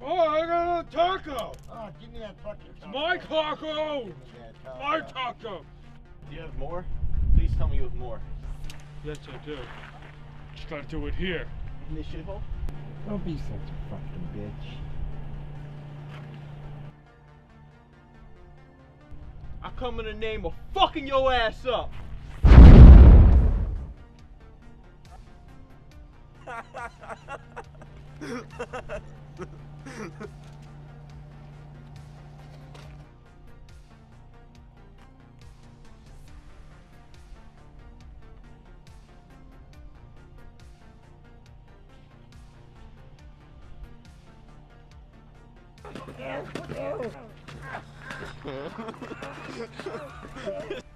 Oh, I got a taco. Oh, give me that fucking taco. My taco. Give me that taco. My taco. Do you have more? Please tell me you have more. Yes, I do. Just gotta do it here. In this shithole? Don't be such a fucking bitch. I come in the name of fucking your ass up. Ew.